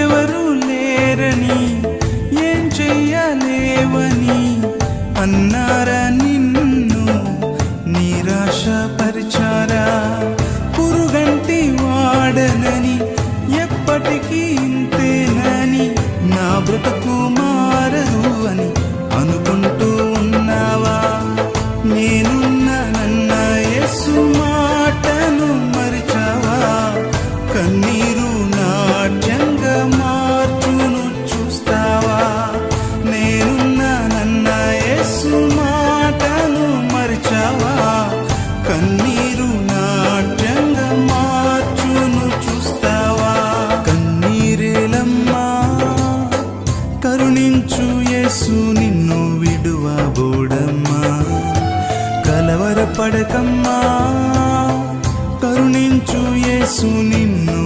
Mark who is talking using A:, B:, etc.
A: నాకెవరు లేరని, ఏం చెయ్యలేవని అన్నారా నిన్ను నిరాశపరిచారా? పురుగంటి వాడనని, ఎప్పటికీ ఇంతేనని, నా బ్రతుకు మారదు అని అనుకుంటూ ఉన్నావా? నేనున్నానన్న యేసు మాటను మరిచావా? కన్నీరు నాట్యంగా మార్చును చూస్తావా? నేనున్నానన్న యేసు మాటను మరిచావా? కన్నీరు నాట్యంగా మార్చును చూస్తావా? కన్నీరేలమ్మా, కరుణించు యేసు నిన్ను విడువబోడమ్మా. కలవరపడకమ్మా, కరుణించు యేసు నిన్ను